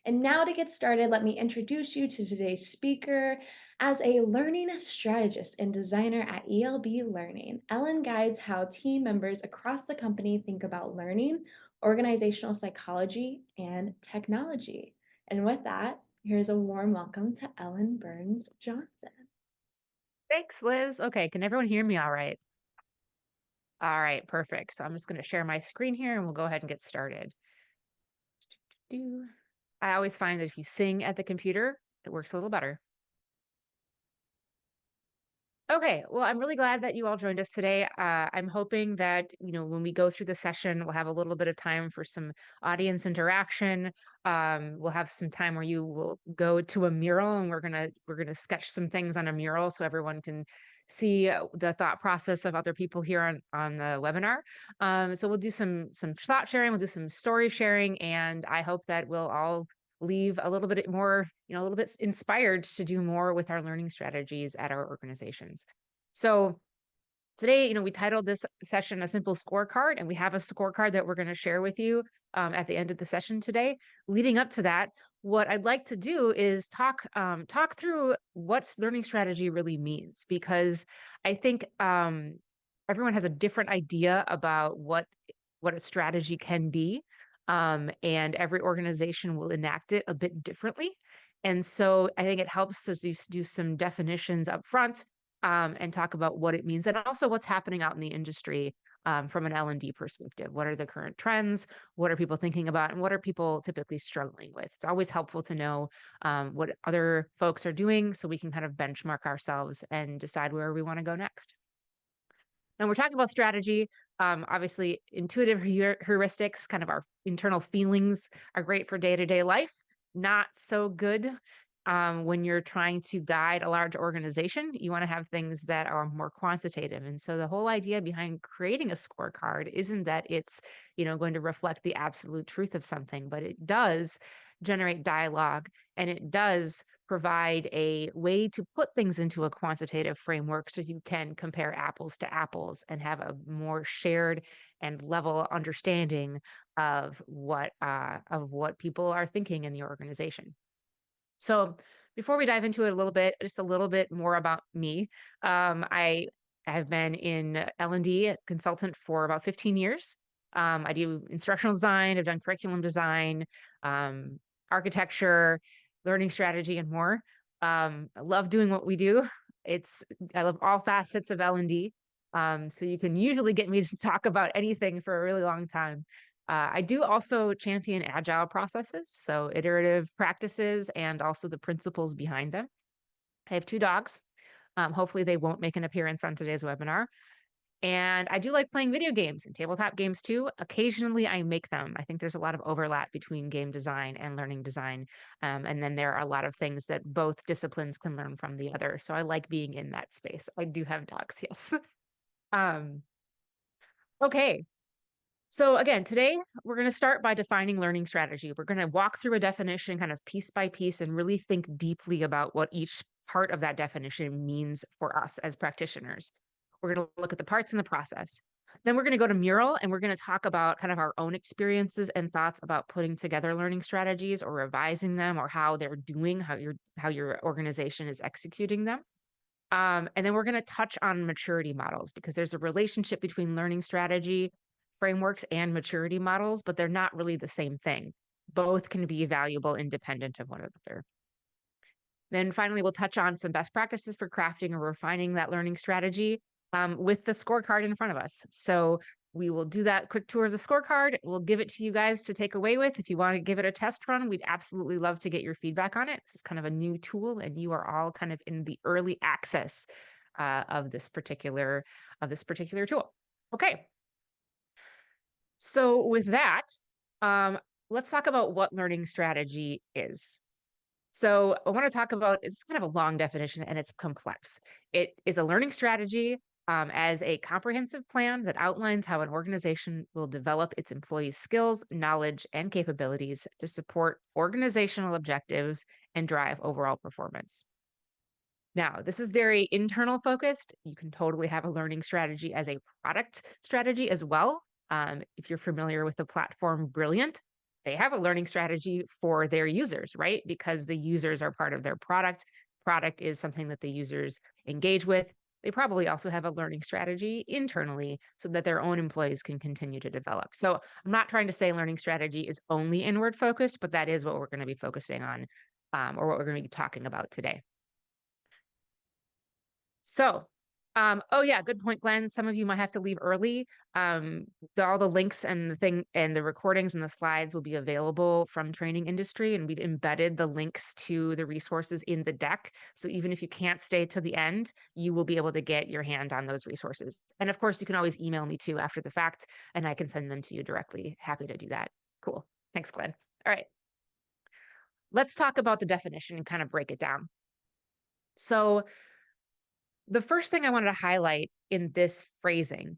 And now to get started, let me introduce you to today's speaker. As a learning strategist and designer at ELB Learning, Ellen guides how team members across the company think about learning, organizational psychology, and technology. And with that, here's a warm welcome to Ellen Burns Johnson. Thanks, Liz. Okay, can everyone hear me all right? All right, perfect. So I'm just going to share my screen here and we'll go ahead and get started. I always find that if you sing at the computer, it works a little better. Okay, well, I'm really glad that you all joined us today. I'm hoping that, when we go through the session, we'll have a little bit of time for some audience interaction. We'll have some time where you will go to a mural and we're gonna sketch some things on a mural so everyone can see the thought process of other people here on the webinar. So we'll do some thought sharing, we'll do some story sharing, and I hope that we'll all leave a little bit more, a little bit inspired to do more with our learning strategies at our organizations. So today, we titled this session A Simple Scorecard, and we have a scorecard that we're going to share with you at the end of the session today. Leading up to that, what I'd like to do is talk through what learning strategy really means, because I think everyone has a different idea about what a strategy can be. And every organization will enact it a bit differently. And so I think it helps to do some definitions up front, and talk about what it means and also what's happening out in the industry from an L&D perspective. What are the current trends? What are people thinking about? And what are people typically struggling with? It's always helpful to know what other folks are doing so we can kind of benchmark ourselves and decide where we want to go next. And we're talking about strategy. Obviously, intuitive heuristics, kind of our internal feelings, are great for day-to-day life. Not so good when you're trying to guide a large organization. You want to have things that are more quantitative. And so the whole idea behind creating a scorecard isn't that it's, going to reflect the absolute truth of something, but it does generate dialogue, and it does provide a way to put things into a quantitative framework so you can compare apples to apples and have a more shared and level understanding of what people are thinking in the organization. So before we dive into it a little bit, just a little bit more about me. I have been in L&D consultant for about 15 years. I do instructional design, I've done curriculum design, architecture, learning strategy, and more. I love doing what we do. I love all facets of L&D. So you can usually get me to talk about anything for a really long time. I do also champion agile processes, so iterative practices and also the principles behind them. I have 2 dogs. Hopefully they won't make an appearance on today's webinar. And I do like playing video games and tabletop games too. Occasionally I make them. I think there's a lot of overlap between game design and learning design. And then there are a lot of things that both disciplines can learn from the other. So I like being in that space. I do have dogs, yes. um, okay. So again, today we're going to start by defining learning strategy. We're going to walk through a definition kind of piece by piece and really think deeply about what each part of that definition means for us as practitioners. We're going to look at the parts in the process. Then we're going to go to Mural and we're going to talk about kind of our own experiences and thoughts about putting together learning strategies or revising them, or how they're doing, how your organization is executing them. And then we're going to touch on maturity models, because there's a relationship between learning strategy frameworks and maturity models, but they're not really the same thing. Both can be valuable independent of one another. Then finally, we'll touch on some best practices for crafting or refining that learning strategy with the scorecard in front of us. So we will do that quick tour of the scorecard. We'll give it to you guys to take away with. If you want to give it a test run, we'd absolutely love to get your feedback on it. This is kind of a new tool, and you are all kind of in the early access of this particular tool. Okay. So with that, let's talk about what learning strategy is. So I want to talk about, it's kind of a long definition and it's complex. It is a learning strategy as a comprehensive plan that outlines how an organization will develop its employees' skills, knowledge, and capabilities to support organizational objectives and drive overall performance. Now, this is very internal focused. You can totally have a learning strategy as a product strategy as well. If you're familiar with the platform Brilliant, they have a learning strategy for their users, right? Because the users are part of their product. Product is something that the users engage with. They probably also have a learning strategy internally so that their own employees can continue to develop. So I'm not trying to say learning strategy is only inward focused, but that is what we're going to be focusing on, or what we're going to be talking about today. So, oh yeah, good point, Glenn. Some of you might have to leave early. All the links and the thing and the recordings and the slides will be available from Training Industry, and we've embedded the links to the resources in the deck. So even if you can't stay till the end, you will be able to get your hand on those resources. And of course, you can always email me too after the fact, and I can send them to you directly. Happy to do that. Cool. Thanks, Glenn. All right. Let's talk about the definition and kind of break it down. So the first thing I wanted to highlight in this phrasing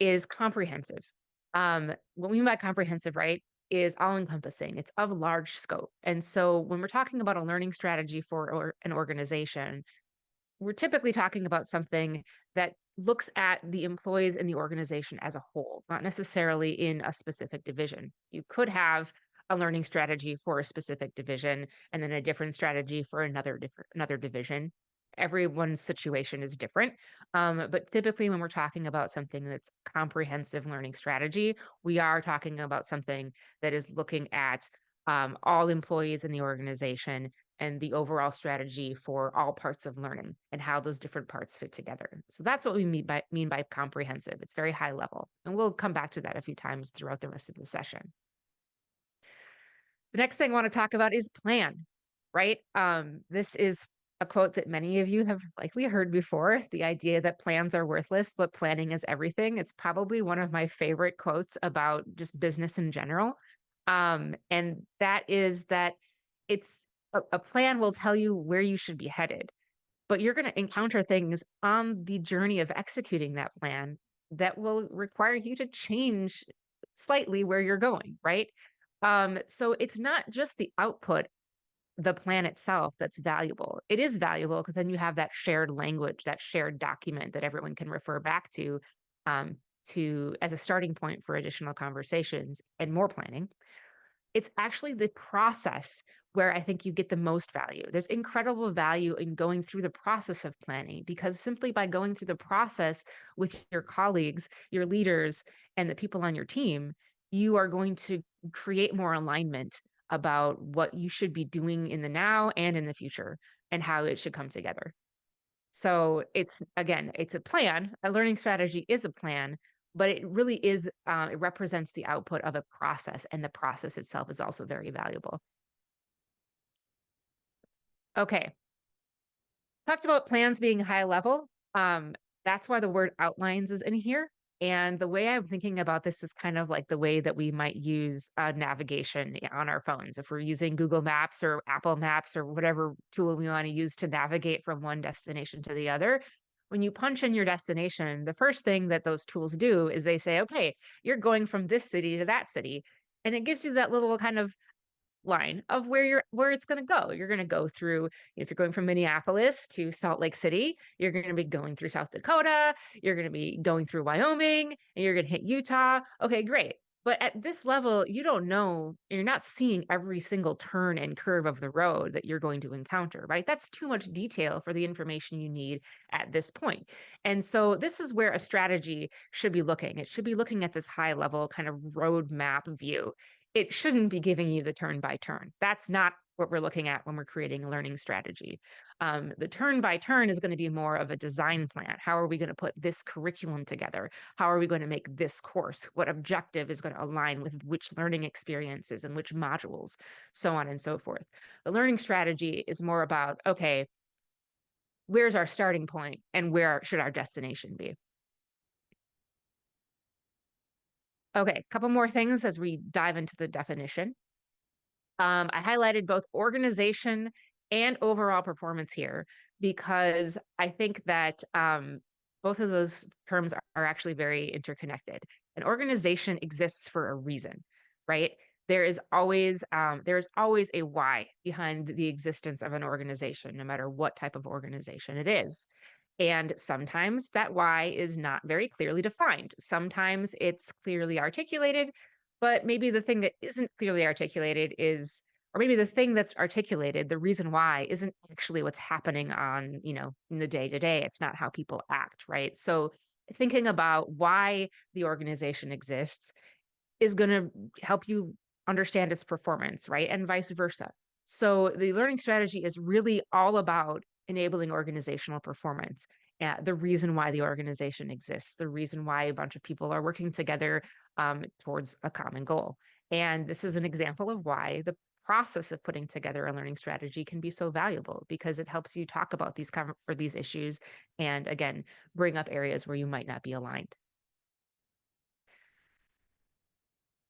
is comprehensive. What we mean by comprehensive, right, is all encompassing. It's of large scope. And so when we're talking about a learning strategy for an organization, we're typically talking about something that looks at the employees in the organization as a whole, not necessarily in a specific division. You could have a learning strategy for a specific division and then a different strategy for another division. Everyone's situation is different. But typically, when we're talking about something that's comprehensive learning strategy, we are talking about something that is looking at all employees in the organization and the overall strategy for all parts of learning and how those different parts fit together. So that's what we mean by comprehensive. It's very high level. And we'll come back to that a few times throughout the rest of the session. The next thing I want to talk about is plan, right? This is a quote that many of you have likely heard before, the idea that plans are worthless, but planning is everything. It's probably one of my favorite quotes about just business in general. And that is that it's a plan will tell you where you should be headed, but you're going to encounter things on the journey of executing that plan that will require you to change slightly where you're going, right? So it's not just the output, the plan itself, that's valuable. It is valuable because then you have that shared language, that shared document that everyone can refer back um, to as a starting point for additional conversations and more planning. It's actually the process where I think you get the most value. There's incredible value in going through the process of planning because simply by going through the process with your colleagues, your leaders, and the people on your team, you are going to create more alignment about what you should be doing in the now and in the future and how it should come together. So it's again, it's a plan. A learning strategy is a plan, but it really is, it represents the output of a process, and the process itself is also very valuable. Okay, talked about plans being high level. That's why the word outlines is in here. And the way I'm thinking about this is kind of like the way that we might use navigation on our phones. If we're using Google Maps or Apple Maps or whatever tool we want to use to navigate from one destination to the other, when you punch in your destination, the first thing that those tools do is they say, okay, you're going from this city to that city. And it gives you that little kind of line of where it's going to go. You're going to go through, if you're going from Minneapolis to Salt Lake City, you're going to be going through South Dakota, you're going to be going through Wyoming, and you're going to hit Utah. Okay, great. But at this level, you don't know, you're not seeing every single turn and curve of the road that you're going to encounter, right? That's too much detail for the information you need at this point. And so this is where a strategy should be looking. It should be looking at this high level kind of roadmap view. It shouldn't be giving you the turn by turn. That's not what we're looking at when we're creating a learning strategy. The turn by turn is going to be more of a design plan. How are we going to put this curriculum together? How are we going to make this course? What objective is going to align with which learning experiences and which modules, so on and so forth. The learning strategy is more about, okay, where's our starting point and where should our destination be? Okay, a couple more things as we dive into the definition. I highlighted both organization and overall performance here because I think that both of those terms are actually very interconnected. An organization exists for a reason, right? There is always a why behind the existence of an organization, no matter what type of organization it is. And sometimes that why is not very clearly defined. Sometimes it's clearly articulated, But maybe the thing that isn't clearly articulated is, or maybe the thing that's articulated, the reason why isn't actually what's happening on, in the day to day. It's not how people act, right? So thinking about why the organization exists is going to help you understand its performance, right? And vice versa. So the learning strategy is really all about enabling organizational performance. The reason why the organization exists, the reason why a bunch of people are working together towards a common goal. And this is an example of why the process of putting together a learning strategy can be so valuable because it helps you talk about these issues and again bring up areas where you might not be aligned.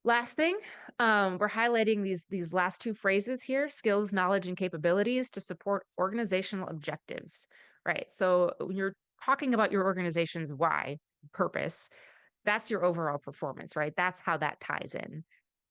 Last thing, we're highlighting these last two phrases here: skills, knowledge, and capabilities to support organizational objectives. Right. So when you're talking about your organization's why, purpose, that's your overall performance, right? That's how that ties in.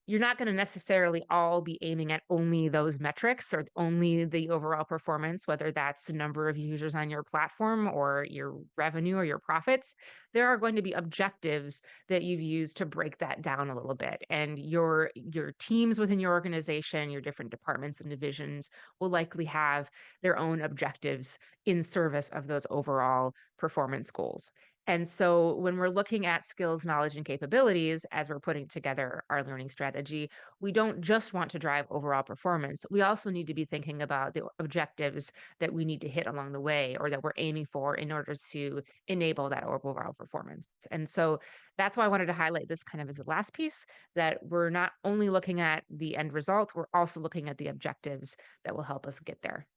You're not going to necessarily all be aiming at only those metrics or only the overall performance, whether that's the number of users on your platform or your revenue or your profits. There are going to be objectives that you've used to break that down a little bit. And your teams within your organization, your different departments and divisions will likely have their own objectives in service of those overall performance goals. And so when we're looking at skills, knowledge, and capabilities as we're putting together our learning strategy, we don't just want to drive overall performance. We also need to be thinking about the objectives that we need to hit along the way or that we're aiming for in order to enable that overall performance. And so that's why I wanted to highlight this kind of as the last piece, that we're not only looking at the end result, we're also looking at the objectives that will help us get there.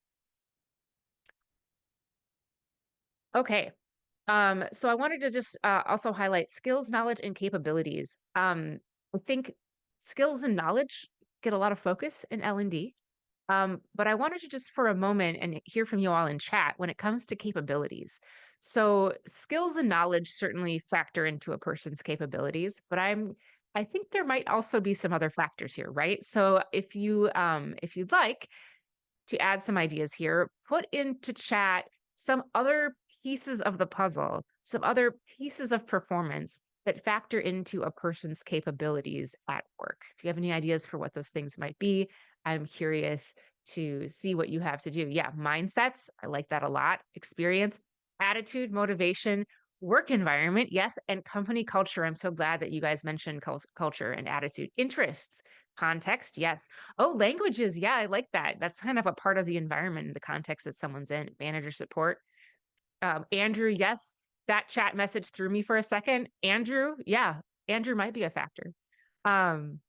Okay. So I wanted to just also highlight skills, knowledge, and capabilities. I think skills and knowledge get a lot of focus in L&D. But I wanted to just for a moment and hear from you all in chat when it comes to capabilities. So skills and knowledge certainly factor into a person's capabilities, but I think there might also be some other factors here, right? So if you'd like, to add some ideas here, put into chat some other pieces of the puzzle, some other pieces of performance that factor into a person's capabilities at work. If you have any ideas for what those things might be, I'm curious to see what you have to do. Yeah, mindsets, I like that a lot. Experience, attitude, motivation, work environment, yes, and company culture. I'm so glad that you guys mentioned culture and attitude. Interests, context, yes. Oh, languages. Yeah, I like that. That's kind of a part of the environment and the context that someone's in. Manager support. Andrew, yes, that chat message threw me for a second. Andrew, yeah, Andrew might be a factor. Um,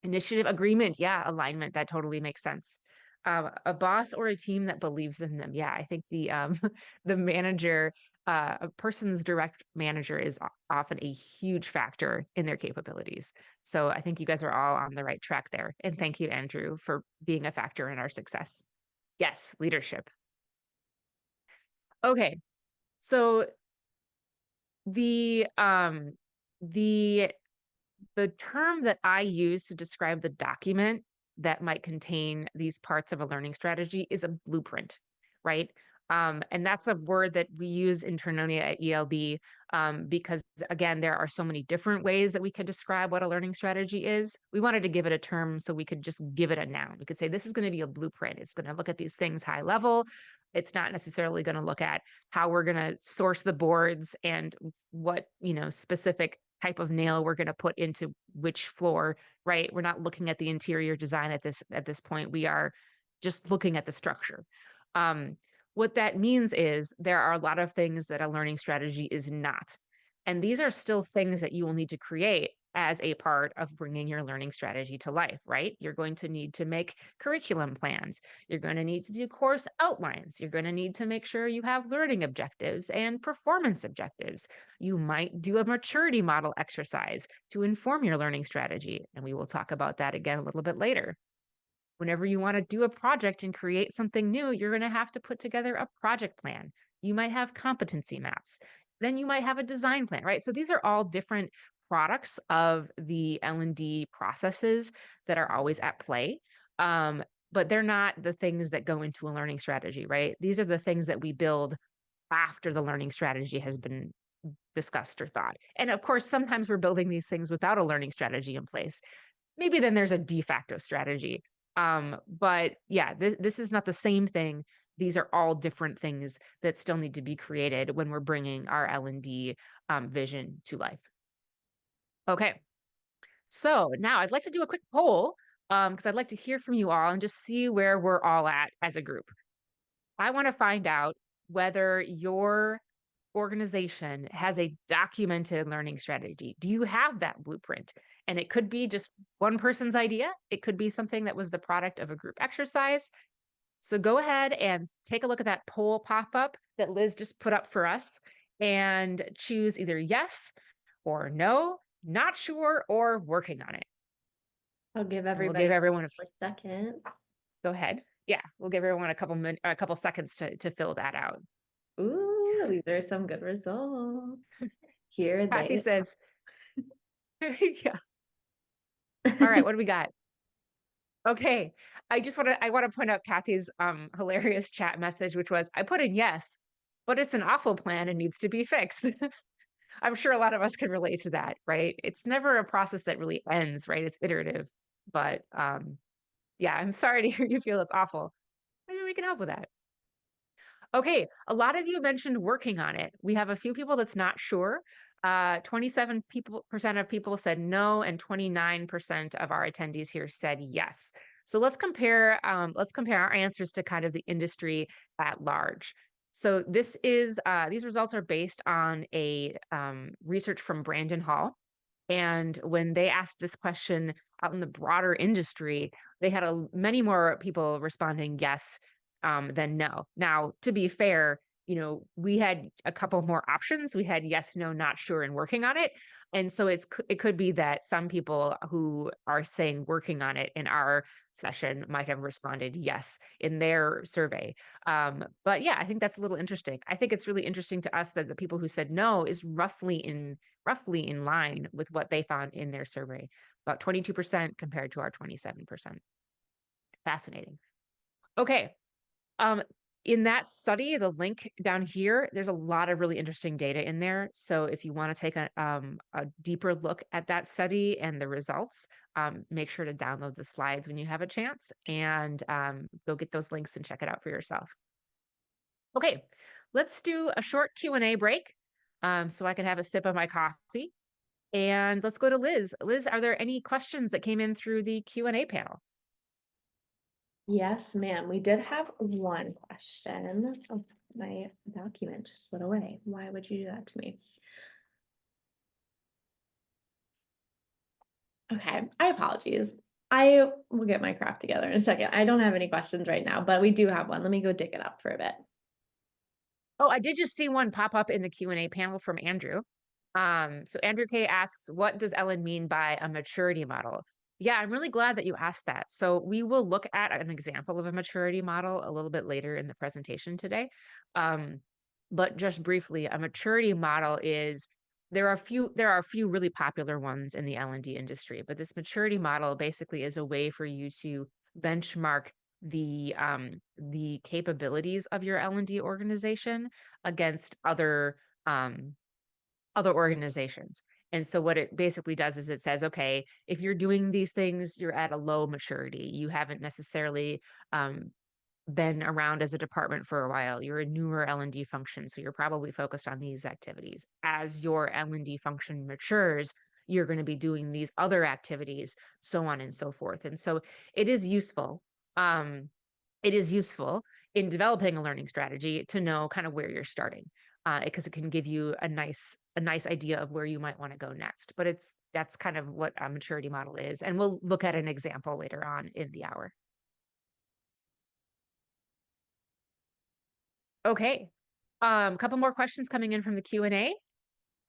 Initiative, agreement, yeah, alignment. That totally makes sense. A boss or a team that believes in them. Yeah, I think the the manager, a person's direct manager is often a huge factor in their capabilities. So I think you guys are all on the right track there. And thank you, Andrew, for being a factor in our success. Yes, leadership. Okay, so the um the the term that I use to describe the document that might contain these parts of a learning strategy is a blueprint, right? And that's a word that we use internally at ELB because, again, there are so many different ways that we could describe what a learning strategy is. We wanted to give it a term so we could just give it a noun. We could say this is going to be a blueprint. It's going to look at these things high level. It's not necessarily going to look at how we're going to source the boards and what, specific type of nail we're going to put into which floor, right? We're not looking at the interior design at this point. We are just looking at the structure. Um, what that means is there are a lot of things that a learning strategy is not. And these are still things that you will need to create as a part of bringing your learning strategy to life, right? You're going to need to make curriculum plans. You're going to need to do course outlines. You're going to need to make sure you have learning objectives and performance objectives. You might do a maturity model exercise to inform your learning strategy. And we will talk about that again a little bit later. Whenever you want to do a project and create something new, you're going to have to put together a project plan. You might have competency maps. Then you might have a design plan, right? So these are all different products of the L&D processes that are always at play. But they're not the things that go into a learning strategy, right? These are the things that we build after the learning strategy has been discussed or thought. And of course, sometimes we're building these things without a learning strategy in place. Maybe then there's a de facto strategy. But yeah, this is not the same thing. These are all different things that still need to be created when we're bringing our L&D vision to life. Okay, so now I'd like to do a quick poll because I'd like to hear from you all and just see where we're all at as a group. I want to find out whether your organization has a documented learning strategy. Do you have that blueprint? And it could be just one person's idea. It could be something that was the product of a group exercise. So go ahead and take a look at that poll pop up that Liz just put up for us and choose either yes or no, not sure, or working on it. I'll give And we'll everybody give everyone a for seconds. go ahead. Yeah, we'll give everyone a couple seconds to fill that out. Ooh, these are some good results. Here Kathy they says, yeah. All right, are. what do we got? Okay. I want to point out Kathy's hilarious chat message, which was, I put in yes, but it's an awful plan and needs to be fixed. I'm sure a lot of us can relate to that, right? It's never a process that really ends, right? It's iterative. But yeah, I'm sorry to hear you feel it's awful. Maybe we can help with that. Okay, a lot of you mentioned working on it. We have a few people that's not sure. 27 percent of people said no, and 29% of our attendees here said yes. So let's compare our answers to kind of the industry at large. So these results are based on a research from Brandon Hall. And when they asked this question out in the broader industry, they had many more people responding yes than no. Now, to be fair, we had a couple more options. We had yes, no, not sure, and working on it. And so it could be that some people who are saying working on it in our session might have responded yes in their survey. But yeah, I think that's a little interesting. I think it's really interesting to us that the people who said no is roughly in line with what they found in their survey, about 22% compared to our 27%. Fascinating. Okay. Um, in that study, the link down here, there's a lot of really interesting data in there. So if you want to take a deeper look at that study and the results, make sure to download the slides when you have a chance and go get those links and check it out for yourself. Okay, let's do a short Q&A break so I can have a sip of my coffee. And let's go to Liz. Liz, are there any questions that came in through the Q&A panel? Yes, ma'am. We did have one question. Oh, my document just went away. Why would you do that to me? Okay, I apologize. I will get my crap together in a second. I don't have any questions right now, but we do have one. Let me go dig it up for a bit. Oh, I did just see one pop up in the Q&A panel from Andrew. So Andrew K asks, what does Ellen mean by a maturity model? Yeah, I'm really glad that you asked that. So we will look at an example of a maturity model a little bit later in the presentation today. But just briefly, a maturity model is there are a few really popular ones in the L&D industry, but this maturity model basically is a way for you to benchmark the capabilities of your L&D organization against other organizations. And so what it basically does is it says, okay, if you're doing these things, you're at a low maturity. You haven't necessarily been around as a department for a while. You're a newer L&D function, so you're probably focused on these activities. As your L&D function matures, you're going to be doing these other activities, so on and so forth. And so it is useful. It is useful in developing a learning strategy to know kind of where you're starting because it can give you a nice idea of where you might want to go next. But that's kind of what a maturity model is, and we'll look at an example later on in the hour. Okay, a couple more questions coming in from the Q&A.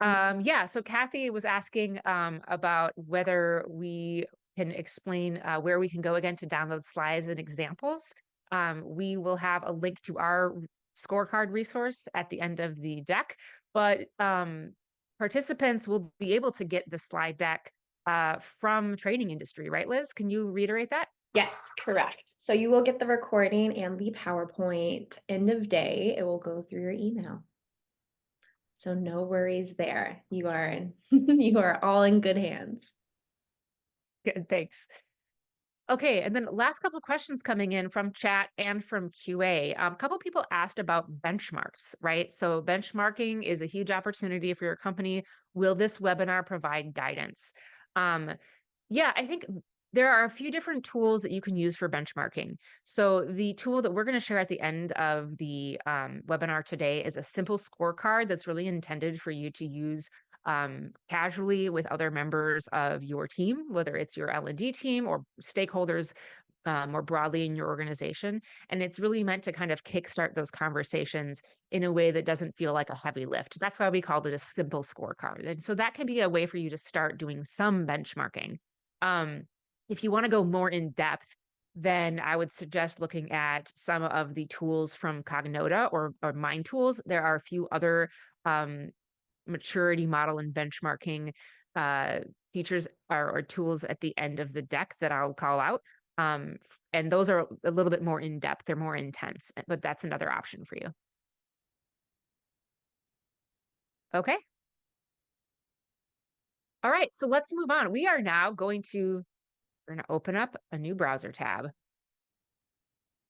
Yeah, so Kathy was asking about whether we can explain where we can go again to download slides and examples. We will have a link to our scorecard resource at the end of the deck, but participants will be able to get the slide deck from training industry, right, Liz? Can you reiterate that? Yes, correct. So you will get the recording and the PowerPoint end of day. It will go through your email. So no worries there. You are in, you are all in good hands. Good, thanks. Okay, and then last couple questions coming in from chat and from QA. A couple people asked about benchmarks, right? So benchmarking is a huge opportunity for your company. Will this webinar provide guidance? Um, yeah, I think there are a few different tools that you can use for benchmarking. So the tool that we're going to share at the end of the webinar today is a simple scorecard that's really intended for you to use casually with other members of your team, whether it's your L&D team or stakeholders more broadly in your organization. And it's really meant to kind of kickstart those conversations in a way that doesn't feel like a heavy lift. That's why we called it a simple scorecard. And so that can be a way for you to start doing some benchmarking. Um, if you want to go more in depth, then I would suggest looking at some of the tools from Cognota or Mind Tools. There are a few other um, maturity model and benchmarking uh, features or tools at the end of the deck that I'll call out. And those are a little bit more in depth, they're more intense, but that's another option for you. Okay. All right. So let's move on. We are now we're going to open up a new browser tab.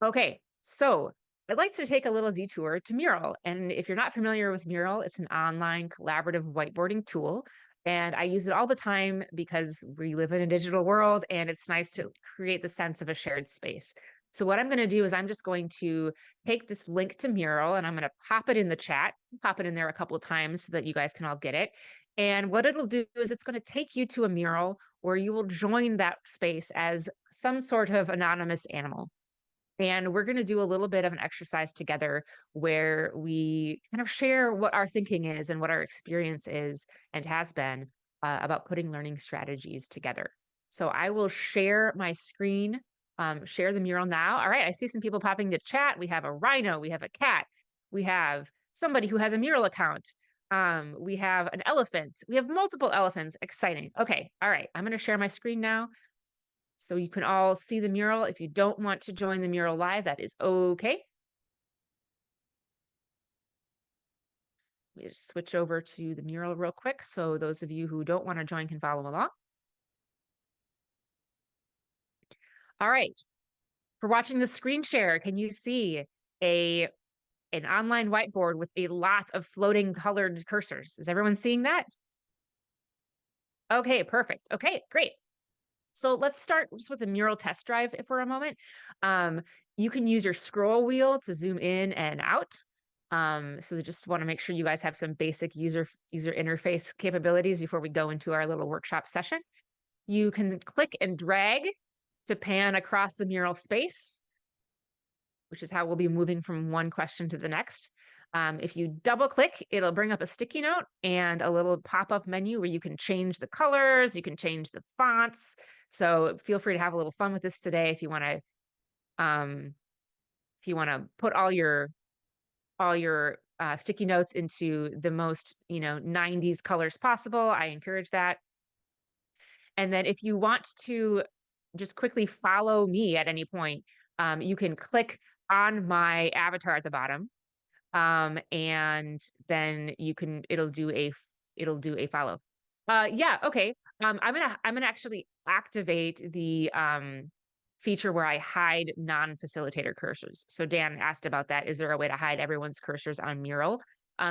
Okay. So I'd like to take a little detour to Mural. And if you're not familiar with Mural, it's an online collaborative whiteboarding tool. And I use it all the time because we live in a digital world and it's nice to create the sense of a shared space. So what I'm going to do is I'm just going to take this link to Mural and I'm going to pop it in the chat, pop it in there a couple of times so that you guys can all get it. And what it'll do is it's going to take you to a mural where you will join that space as some sort of anonymous animal. And we're going to do a little bit of an exercise together where we kind of share what our thinking is and what our experience is and has been about putting learning strategies together. So I will share my screen, share the mural now. All right, I see some people popping to chat. We have a rhino, we have a cat, we have somebody who has a mural account. We have an elephant. We have multiple elephants. Exciting. Okay. All right. I'm going to share my screen now. So you can all see the mural. If you don't want to join the mural live, that is okay. Let me just switch over to the mural real quick. So those of you who don't want to join can follow along. All right. For watching the screen share, can you see a an online whiteboard with a lot of floating colored cursors? Is everyone seeing that? Okay, perfect. Okay, great. So let's start just with the mural test drive for a moment. You can use your scroll wheel to zoom in and out. So just want to make sure you guys have some basic user interface capabilities before we go into our little workshop session. You can click and drag to pan across the mural space, which is how we'll be moving from one question to the next. If you double click, it'll bring up a sticky note and a little pop-up menu where you can change the colors, you can change the fonts. So feel free to have a little fun with this today um, if you want to put all your sticky notes into the most 90s colors possible. I encourage that. And then if you want to just quickly follow me at any point, you can click on my avatar at the bottom, and then it'll do a follow. Yeah, okay. I'm gonna actually activate the feature where I hide non-facilitator cursors. So Dan asked about that. Is there a way to hide everyone's cursors on Mural?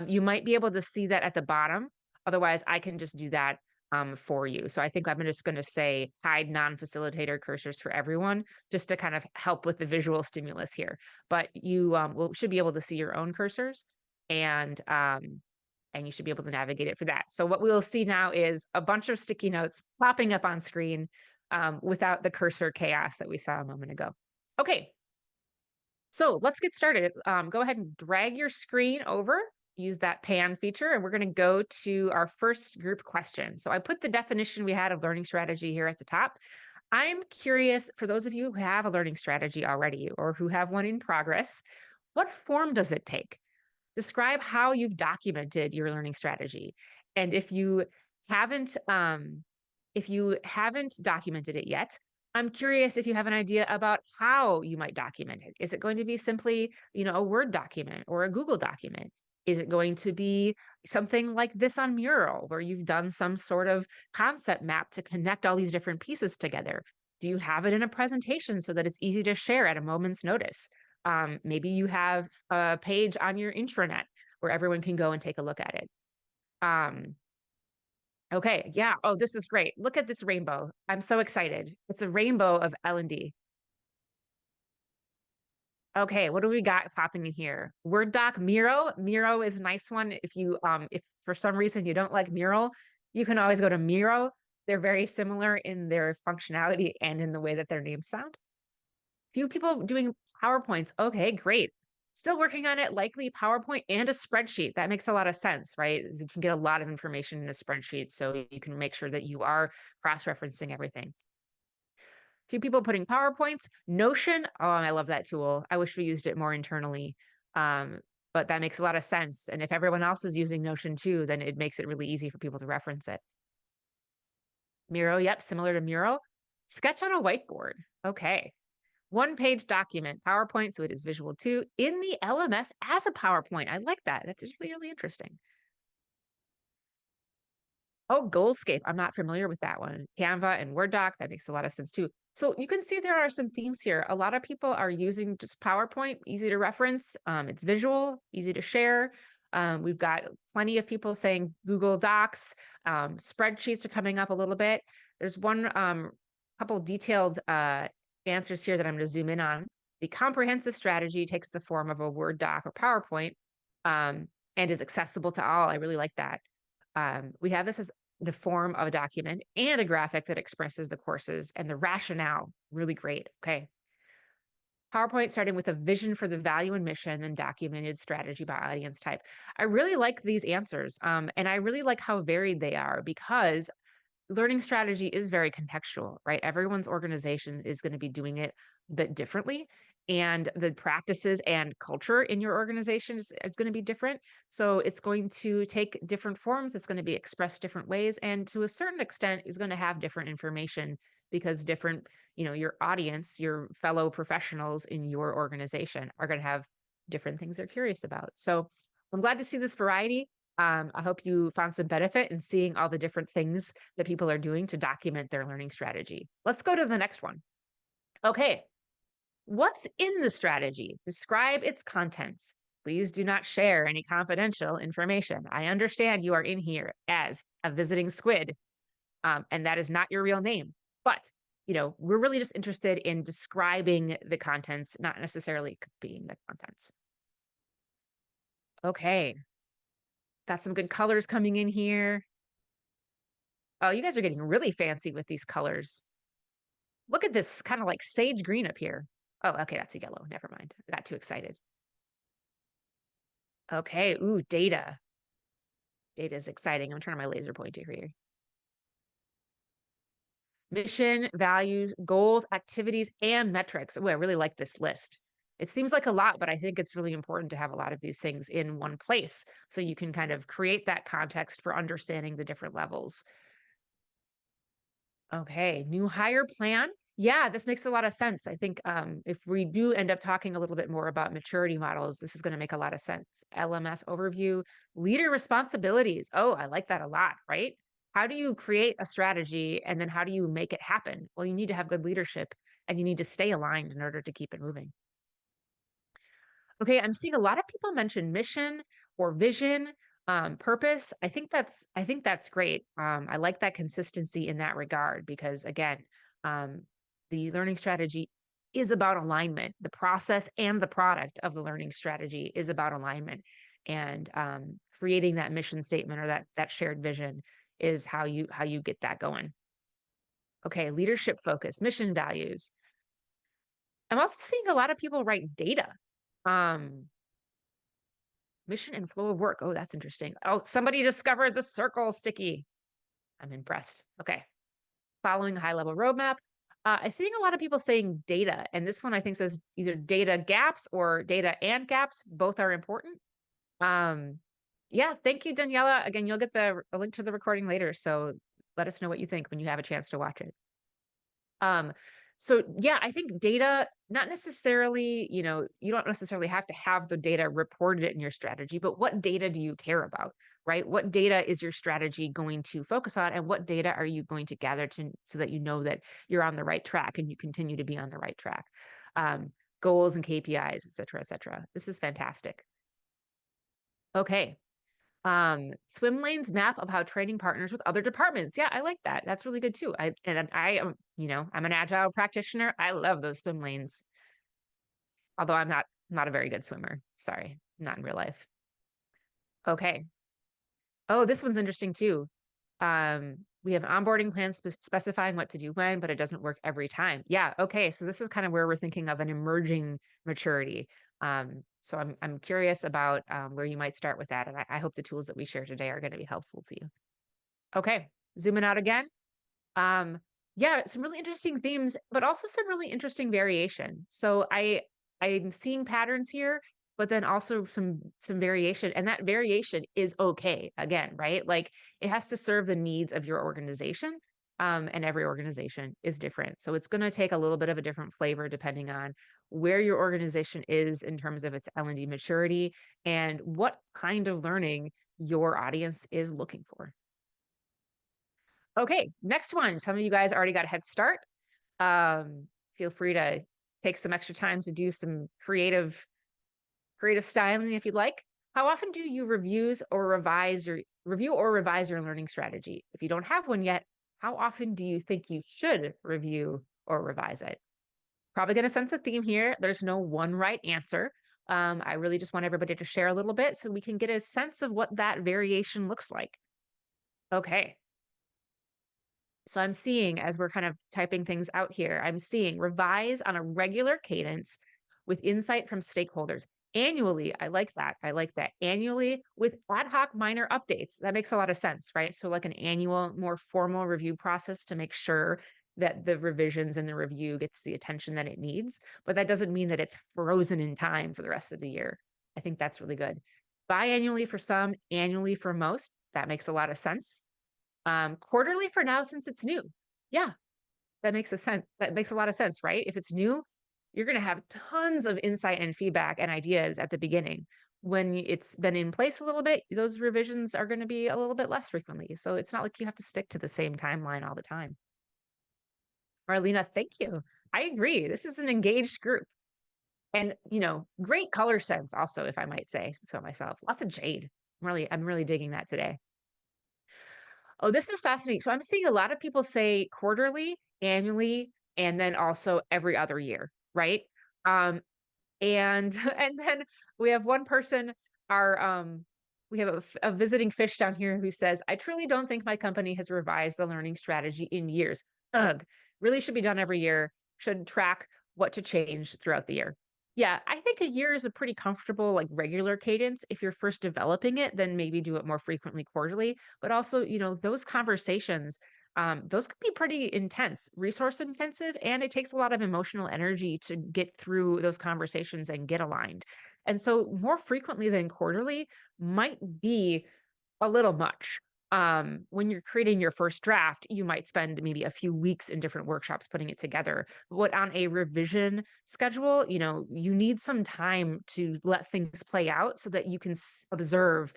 You might be able to see that at the bottom. Otherwise, I can just do that for you. So I think I'm just going to say hide non-facilitator cursors for everyone, just to kind of help with the visual stimulus here. But you should be able to see your own cursors, and you should be able to navigate it for that. So what we'll see now is a bunch of sticky notes popping up on screen without the cursor chaos that we saw a moment ago. Okay, so let's get started. Go ahead and drag your screen over, use that pan feature, and we're going to go to our first group question. So I put the definition we had of learning strategy here at the top. I'm curious, for those of you who have a learning strategy already or who have one in progress, what form does it take? Describe how you've documented your learning strategy. And haven't, if you haven't documented it yet, I'm curious if you have an idea about how you might document it. Is it going to be simply, a Word document or a Google document? Is it going to be something like this on Mural, where you've done some sort of concept map to connect all these different pieces together? Do you have it in a presentation so that it's easy to share at a moment's notice? Maybe you have a page on your intranet where everyone can go and take a look at it. Um, okay, yeah. Oh, this is great. Look at this rainbow. I'm so excited. It's a rainbow of L&D. Okay, what do we got popping in here? Word doc Miro. Miro is a nice one. If for some reason you don't like Mural, you can always go to Miro. They're very similar in their functionality and in the way that their names sound. Few people doing PowerPoints. Okay, great. Still working on it, likely PowerPoint and a spreadsheet. That makes a lot of sense, right? You can get a lot of information in a spreadsheet, so you can make sure that you are cross-referencing everything. Few people putting PowerPoints. Notion, oh, I love that tool. I wish we used it more internally. Um, but that makes a lot of sense. And if everyone else is using Notion too, then it makes it really easy for people to reference it. Miro, yep, similar to Miro. Sketch on a whiteboard. Okay. One-page document, PowerPoint, so it is visual too, in the LMS as a PowerPoint. I like that. That's really, really interesting. Oh, Goalscape. I'm not familiar with that one. Canva and Word doc, that makes a lot of sense too. So you can see there are some themes here. A lot of people are using just PowerPoint, easy to reference. It's visual, easy to share. We've got plenty of people saying Google Docs. Spreadsheets are coming up a little bit. There's one couple detailed answers here that I'm going to zoom in on. The comprehensive strategy takes the form of a Word doc or PowerPoint and is accessible to all. I really like that. We have this as the form of a document and a graphic that expresses the courses and the rationale. Really great. Okay. PowerPoint starting with a vision for the value and mission, then documented strategy by audience type. I really like these answers. And I really like how varied they are because learning strategy is very contextual, right? Everyone's organization is going to be doing it a bit differently. And the practices and culture in your organization is going to be different. So it's going to take different forms. It's going to be expressed different ways. And to a certain extent, is going to have different information because different, your audience, your fellow professionals in your organization are going to have different things they're curious about. So I'm glad to see this variety. I hope you found some benefit in seeing all the different things that people are doing to document their learning strategy. Let's go to the next one. Okay. What's in the strategy? Describe its contents. Please do not share any confidential information. I understand you are in here as a visiting squid, and that is not your real name. But, we're really just interested in describing the contents, not necessarily copying the contents. Okay. Got some good colors coming in here. Oh, you guys are getting really fancy with these colors. Look at this kind of like sage green up here. Oh, okay, that's a yellow. Never mind. I got too excited. Okay, ooh, data. Data is exciting. I'm turning my laser pointer here. Mission, values, goals, activities, and metrics. Oh, I really like this list. It seems like a lot, but I think it's really important to have a lot of these things in one place so you can kind of create that context for understanding the different levels. Okay, new hire plan. Yeah, this makes a lot of sense. I think if we do end up talking a little bit more about maturity models, this is going to make a lot of sense. LMS overview, leader responsibilities. Oh, I like that a lot, right? How do you create a strategy and then how do you make it happen? Well, you need to have good leadership and you need to stay aligned in order to keep it moving. Okay, I'm seeing a lot of people mention mission or vision, purpose. I think that's great. I like that consistency in that regard because again, um, the learning strategy is about alignment. The process and the product of the learning strategy is about alignment, and creating that mission statement or that shared vision is how you get that going. Okay, leadership focus, mission values. I'm also seeing a lot of people write data. Um, Mission and flow of work. Oh, that's interesting. Oh, somebody discovered the circle sticky. I'm impressed. Okay. Following a high level roadmap. I'm seeing a lot of people saying data, and this one I think says either data gaps or data and gaps. Both are important. Um, yeah, thank you, Daniela. Again, you'll get a link to the recording later. So let us know what you think when you have a chance to watch it. Um, so yeah, I think data, not necessarily, you don't necessarily have to have the data reported in your strategy, but what data do you care about, right? What data is your strategy going to focus on, and what data are you going to gather to so that you know that you're on the right track and you continue to be on the right track? Um, Goals and KPIs, et cetera, et cetera. This is fantastic. Okay. Swim lanes map of how training partners with other departments. Yeah, I like that. That's really good too. I am, I'm an agile practitioner. I love those swim lanes. Although I'm not a very good swimmer. Sorry, not in real life. Okay. Oh, this one's interesting too. We have onboarding plans specifying what to do when, but it doesn't work every time. Yeah. Okay. So this is kind of where we're thinking of an emerging maturity. So I'm curious about where you might start with that, and I hope the tools that we share today are going to be helpful to you. Okay. Zooming out again. Um, yeah, some really interesting themes, but also some really interesting variation. So I'm seeing patterns here, but then also some variation, and that variation is okay. Again, right? Like it has to serve the needs of your organization. And every organization is different. So it's going to take a little bit of a different flavor depending on where your organization is in terms of its L&D maturity and what kind of learning your audience is looking for. Okay, next one. Some of you guys already got a head start. Feel free to take some extra time to do some creative styling if you'd like. How often do you review or revise your learning strategy? If you don't have one yet, how often do you think you should review or revise it? Probably going to sense a theme here. There's no one right answer. I really just want everybody to share a little bit so we can get a sense of what that variation looks like. Okay. So I'm seeing, as we're kind of typing things out here, I'm seeing revise on a regular cadence with insight from stakeholders annually. I like that. I like that. Annually with ad hoc minor updates. That makes a lot of sense, right? So like an annual, more formal review process to make sure that the revisions and the review gets the attention that it needs. But that doesn't mean that it's frozen in time for the rest of the year. I think that's really good. Biannually for some, annually for most. That makes a lot of sense. Quarterly for now since it's new. Yeah, that makes a sense. That makes a lot of sense, right? If it's new, you're going to have tons of insight and feedback and ideas at the beginning. When it's been in place a little bit, those revisions are going to be a little bit less frequently. So it's not like you have to stick to the same timeline all the time. Marlena, thank you. I agree. This is an engaged group. And, great color sense also, if I might say so myself. Lots of jade. I'm really digging that today. Oh, this is fascinating. So I'm seeing a lot of people say quarterly, annually, and then also every other year, right? Um, and and then we have one person, our we have a visiting fish down here who says, I truly don't think my company has revised the learning strategy in years. Ugh, really should be done every year, should track what to change throughout the year. Yeah, I think a year is a pretty comfortable, like regular cadence. If you're first developing it, then maybe do it more frequently quarterly. But also, those conversations, those can be pretty intense, resource intensive, and it takes a lot of emotional energy to get through those conversations and get aligned. And so, more frequently than quarterly might be a little much. When you're creating your first draft, you might spend maybe a few weeks in different workshops putting it together. What on a revision schedule, you need some time to let things play out so that you can observe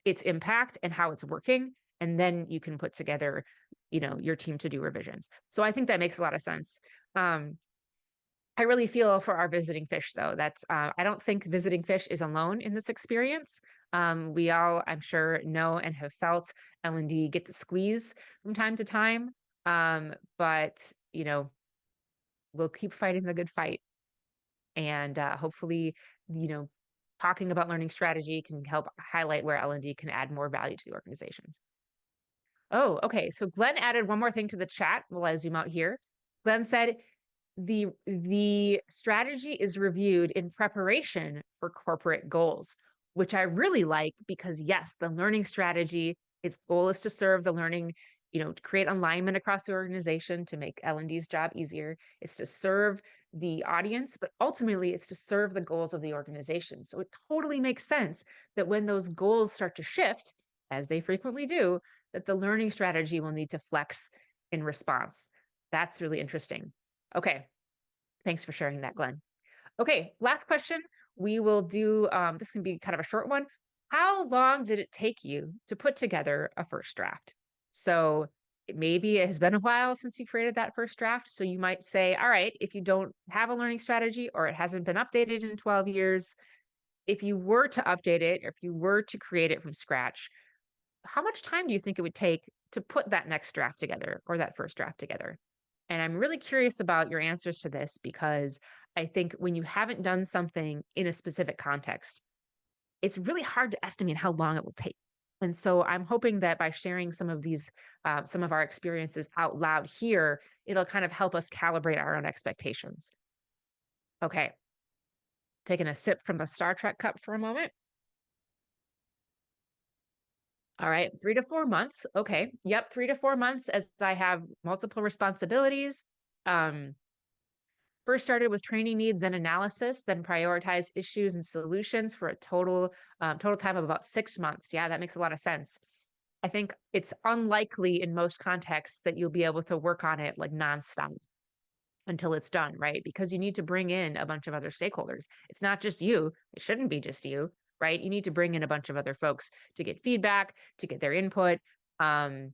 its impact and how it's working. And then you can put together, your team to do revisions. So I think that makes a lot of sense. I really feel for our visiting fish, though. I don't think visiting fish is alone in this experience. We all, I'm sure, know and have felt L&D get the squeeze from time to time. But, we'll keep fighting the good fight. And hopefully, you know, talking about learning strategy can help highlight where L&D can add more value to the organizations. Oh, okay. So Glenn added one more thing to the chat while I zoom out here. Glenn said, the strategy is reviewed in preparation for corporate goals, which I really like because yes, the learning strategy, its goal is to serve the learning, to create alignment across the organization to make L&D's job easier. It's to serve the audience, but ultimately it's to serve the goals of the organization. So it totally makes sense that when those goals start to shift, as they frequently do, that the learning strategy will need to flex in response. That's really interesting. Okay. Thanks for sharing that, Glenn. Okay, last question. We will do this can be kind of a short one. How long did it take you to put together a first draft? So maybe it has been a while since you created that first draft. So you might say, all right, if you don't have a learning strategy or it hasn't been updated in 12 years, if you were to update it, or if you were to create it from scratch, how much time do you think it would take to put that next draft together or that first draft together? And I'm really curious about your answers to this because I think when you haven't done something in a specific context, it's really hard to estimate how long it will take. And so I'm hoping that by sharing some of our experiences out loud here, it'll kind of help us calibrate our own expectations. Okay, taking a sip from the Star Trek cup for a moment. All right, 3 to 4 months. Okay. Yep, 3 to 4 months as I have multiple responsibilities. Um, First started with training needs and analysis, then prioritized issues and solutions for a total time of about 6 months. Yeah, that makes a lot of sense. I think it's unlikely in most contexts that you'll be able to work on it like nonstop until it's done, right? Because you need to bring in a bunch of other stakeholders. It's not just you. It shouldn't be just you, right? You need to bring in a bunch of other folks to get feedback, to get their input. Um,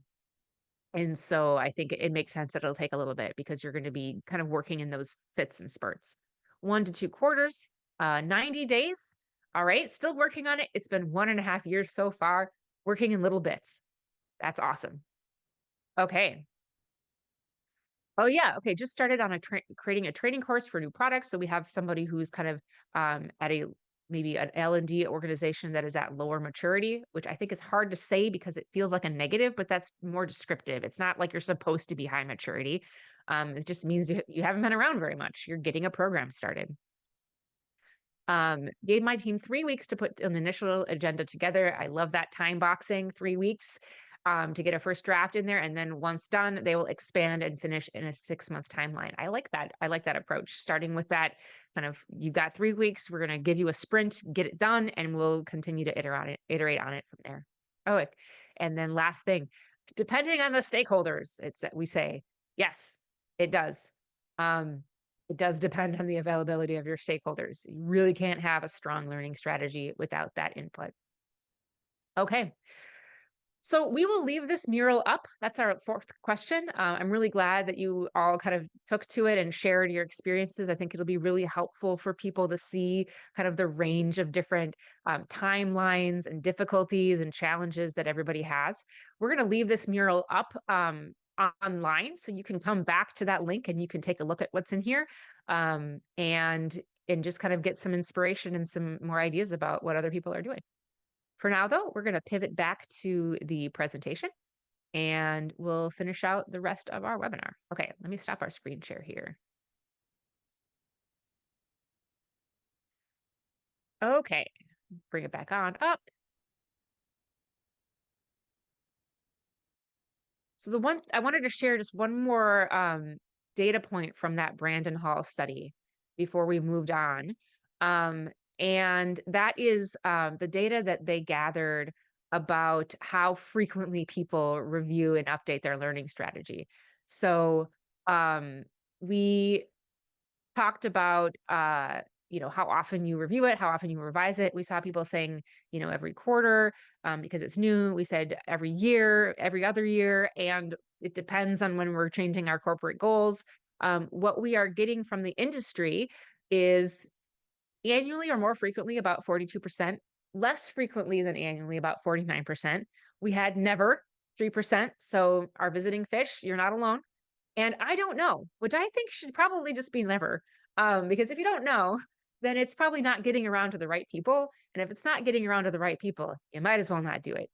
and so I think it makes sense that it'll take a little bit because you're going to be kind of working in those fits and spurts. 1 to 2 quarters, 90 days. All right, still working on it. It's been 1.5 years so far, working in little bits. That's awesome. Okay. Oh yeah. Okay. Just started on creating a training course for new products. So we have somebody who's kind of at a maybe an L&D organization that is at lower maturity, which I think is hard to say because it feels like a negative, but that's more descriptive. It's not like you're supposed to be high maturity. It just means you haven't been around very much. You're getting a program started. Gave my team 3 weeks to put an initial agenda together. I love that time boxing, 3 weeks to get a first draft in there. And then once done, they will expand and finish in a 6 month timeline. I like that. I like that approach. Starting with that kind of, you've got 3 weeks, we're going to give you a sprint, get it done, and we'll continue to iterate on it from there. Oh, and then last thing, depending on the stakeholders, we say, yes, it does. Um, it does depend on the availability of your stakeholders. You really can't have a strong learning strategy without that input. Okay. So we will leave this mural up. That's our fourth question. I'm really glad that you all kind of took to it and shared your experiences. I think it'll be really helpful for people to see kind of the range of different timelines and difficulties and challenges that everybody has. We're going to leave this mural up online, so you can come back to that link and you can take a look at what's in here and just kind of get some inspiration and some more ideas about what other people are doing. For now, though, we're going to pivot back to the presentation and we'll finish out the rest of our webinar. Okay, let me stop our screen share here. Okay, bring it back on up. So the one I wanted to share just one more data point from that Brandon Hall study before we moved on. Um, and that is the data that they gathered about how frequently people review and update their learning strategy. So um, we talked about how often you review it, how often you revise it. We saw people saying every quarter because it's new. We said every year, every other year, and it depends on when we're changing our corporate goals. What we are getting from the industry is annually or more frequently about 42%, less frequently than annually about 49%. We had never 3%. So our visiting fish, you're not alone. And I don't know, which I think should probably just be never. Because if you don't know, then it's probably not getting around to the right people. And if it's not getting around to the right people, you might as well not do it.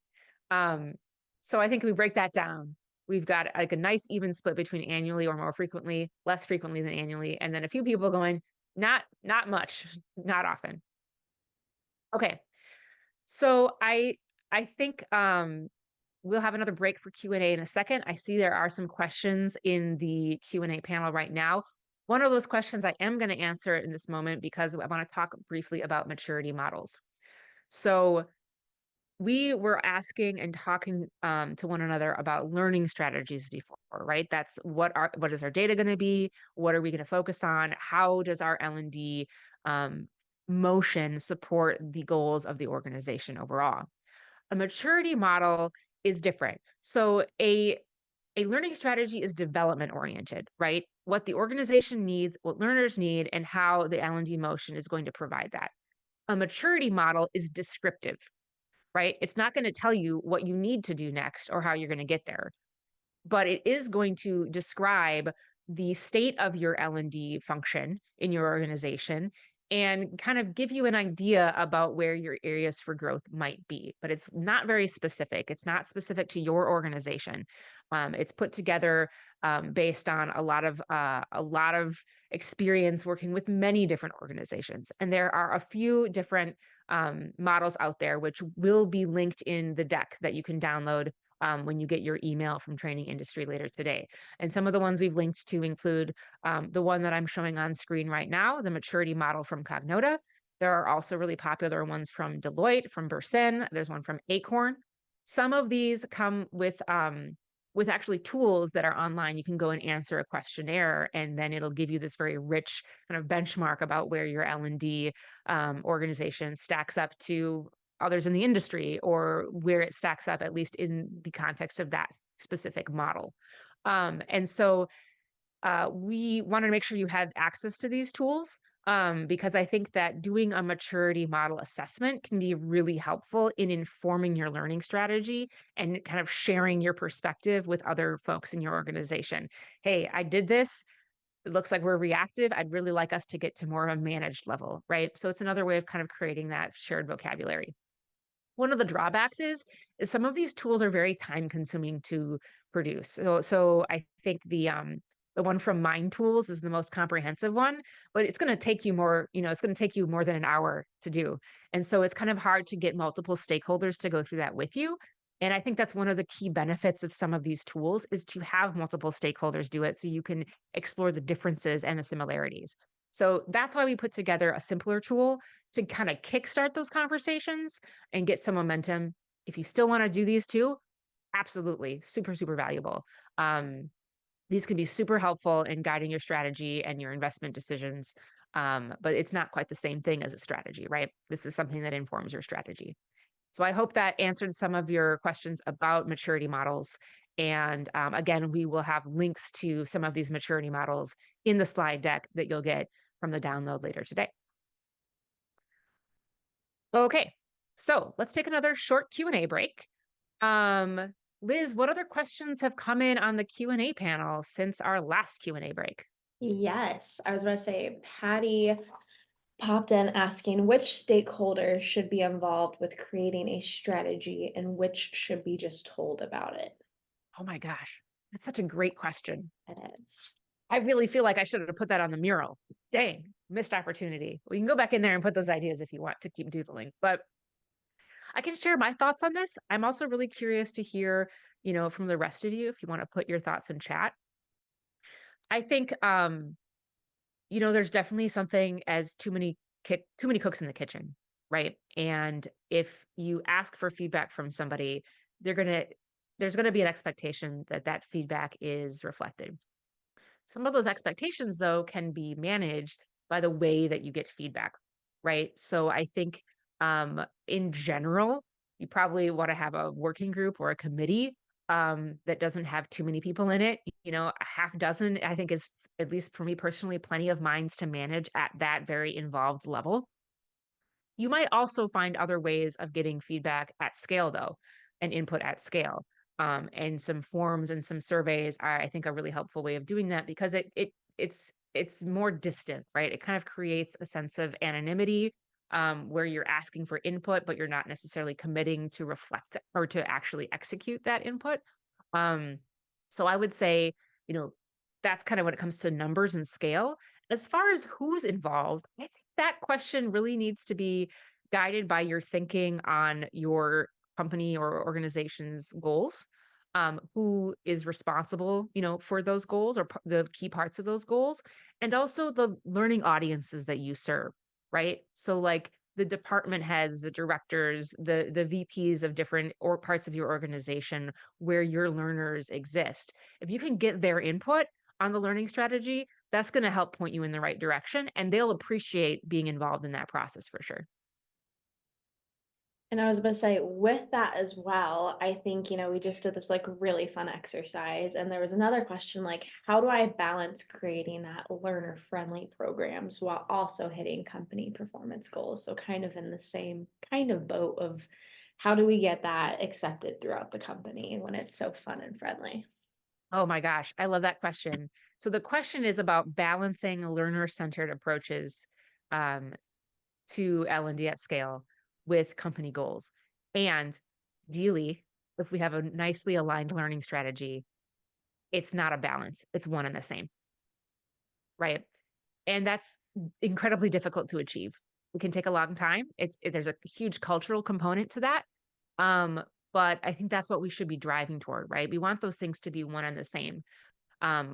Um, so I think we break that down. We've got like a nice even split between annually or more frequently, less frequently than annually, and then a few people going, not much, not often. Okay. So I think we'll have another break for Q&A in a second. I see there are some questions in the Q&A panel right now. One of those questions I am going to answer in this moment because I want to talk briefly about maturity models. So we were asking and talking to one another about learning strategies before, right? That's what is our data going to be? What are we going to focus on? How does our L&D um, motion support the goals of the organization overall? A maturity model is different. So a learning strategy is development oriented, right? What the organization needs, what learners need, and how the L&D motion is going to provide that. A maturity model is descriptive, right? It's not going to tell you what you need to do next or how you're going to get there, but it is going to describe the state of your L&D function in your organization and kind of give you an idea about where your areas for growth might be. But it's not very specific. It's not specific to your organization. It's put together based on a lot of experience working with many different organizations, and there are a few different models out there, which will be linked in the deck that you can download when you get your email from Training Industry later today. And some of the ones we've linked to include the one that I'm showing on screen right now, the maturity model from Cognota. There are also really popular ones from Deloitte, from Bersin. There's one from Acorn. Some of these come with actually tools that are online. You can go and answer a questionnaire, and then it'll give you this very rich kind of benchmark about where your L&D organization stacks up to others in the industry, or where it stacks up, at least in the context of that specific model. And so we wanted to make sure you had access to these tools, because I think that doing a maturity model assessment can be really helpful in informing your learning strategy and kind of sharing your perspective with other folks in your organization. Hey, I did this. It looks like we're reactive. I'd really like us to get to more of a managed level, right? So it's another way of kind of creating that shared vocabulary. One of the drawbacks is some of these tools are very time consuming to produce. So I think the one from Mind Tools is the most comprehensive one, but it's going to take you more, it's going to take you more than an hour to do. And so it's kind of hard to get multiple stakeholders to go through that with you. And I think that's one of the key benefits of some of these tools is to have multiple stakeholders do it so you can explore the differences and the similarities. So that's why we put together a simpler tool to kind of kickstart those conversations and get some momentum. If you still want to do these too, absolutely, super, super valuable. Um, these can be super helpful in guiding your strategy and your investment decisions. But it's not quite the same thing as a strategy, right? This is something that informs your strategy. So I hope that answered some of your questions about maturity models. And again, we will have links to some of these maturity models in the slide deck that you'll get from the download later today. Okay, so let's take another short Q&A break. Liz, what other questions have come in on the Q&A panel since our last Q&A break? Yes, I was going to say, Patty popped in asking which stakeholders should be involved with creating a strategy and which should be just told about it. Oh my gosh, that's such a great question. It is. I really feel like I should have put that on the mural. Dang, missed opportunity. We can go back in there and put those ideas if you want to keep doodling, but I can share my thoughts on this. I'm also really curious to hear, from the rest of you if you want to put your thoughts in chat. I think there's definitely something as too many cooks in the kitchen, right? And if you ask for feedback from somebody, they're going to there's going to be an expectation that that feedback is reflected. Some of those expectations, though, can be managed by the way that you get feedback, right? So I think in general, you probably want to have a working group or a committee that doesn't have too many people in it. A half dozen, I think, is, at least for me personally, plenty of minds to manage at that very involved level. You might also find other ways of getting feedback at scale, though, and input at scale. And some forms and some surveys are, I think, a really helpful way of doing that because it's more distant, right? It kind of creates a sense of anonymity, where you're asking for input, but you're not necessarily committing to reflect or to actually execute that input. Um, so I would say, you know, that's kind of when it comes to numbers and scale. As far as who's involved, I think that question really needs to be guided by your thinking on your company or organization's goals. Who is responsible, for those goals or the key parts of those goals, and also the learning audiences that you serve, right? So, like the department heads, the directors, the VPs of different or parts of your organization where your learners exist. If you can get their input on the learning strategy, that's going to help point you in the right direction, and they'll appreciate being involved in that process for sure. And I was about to say, with that as well, I think, we just did this like really fun exercise. And there was another question like, how do I balance creating that learner friendly programs while also hitting company performance goals? So, kind of in the same kind of boat of how do we get that accepted throughout the company when it's so fun and friendly? Oh my gosh, I love that question. So the question is about balancing learner-centered approaches um, to L&D at scale with company goals. And ideally, if we have a nicely aligned learning strategy, it's not a balance, it's one and the same, right? And that's incredibly difficult to achieve. It can take a long time. There's a huge cultural component to that. Um, but I think that's what we should be driving toward, right? We want those things to be one and the same.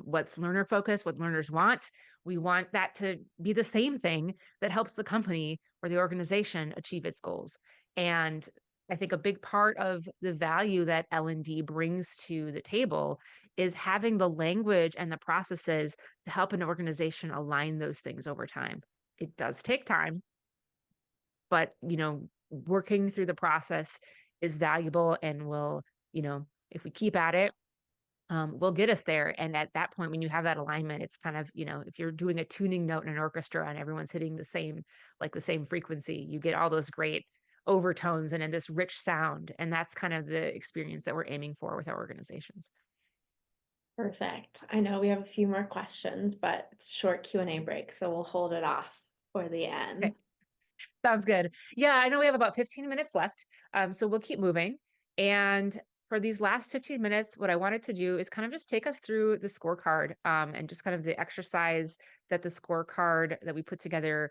What's learner focused, what learners want. We want that to be the same thing that helps the company or the organization achieve its goals. And I think a big part of the value that L&D brings to the table is having the language and the processes to help an organization align those things over time. It does take time, but working through the process is valuable and will, if we keep at it, will get us there. And at that point, when you have that alignment, it's kind of, if you're doing a tuning note in an orchestra and everyone's hitting the same frequency, you get all those great overtones and this rich sound. And that's kind of the experience that we're aiming for with our organizations. Perfect. I know we have a few more questions, but it's a short Q&A break, so we'll hold it off for the Okay, end. sounds good. Yeah, I know we have about 15 minutes left. So we'll keep moving. And for these last 15 minutes, what I wanted to do is kind of just take us through the scorecard and just kind of the exercise that the scorecard that we put together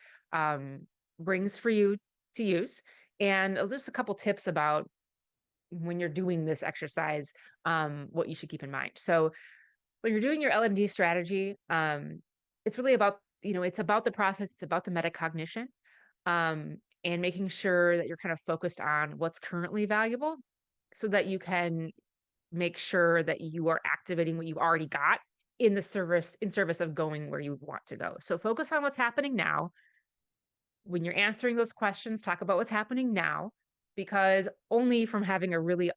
brings for you to use. And just a couple tips about when you're doing this exercise, what you should keep in mind. So when you're doing your L&D strategy, it's really about, it's about the process, it's about the metacognition, and making sure that you're kind of focused on what's currently valuable so that you can make sure that you are activating what you've already got in service of going where you want to go. So focus on what's happening now. When you're answering those questions, talk about what's happening now, because only from having a really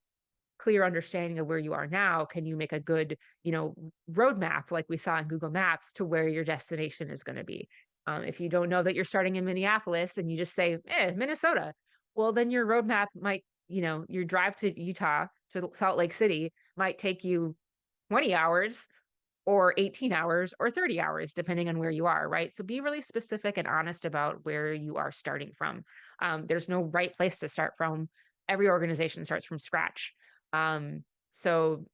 clear understanding of where you are now can you make a good, roadmap like we saw in Google Maps to where your destination is going to be. If you don't know that you're starting in Minneapolis and you just say, Minnesota, well, then your roadmap might, your drive to Utah to Salt Lake City might take you 20 hours or 18 hours or 30 hours, depending on where you are, right? So be really specific and honest about where you are starting from. There's no right place to start from. Every organization starts from scratch. So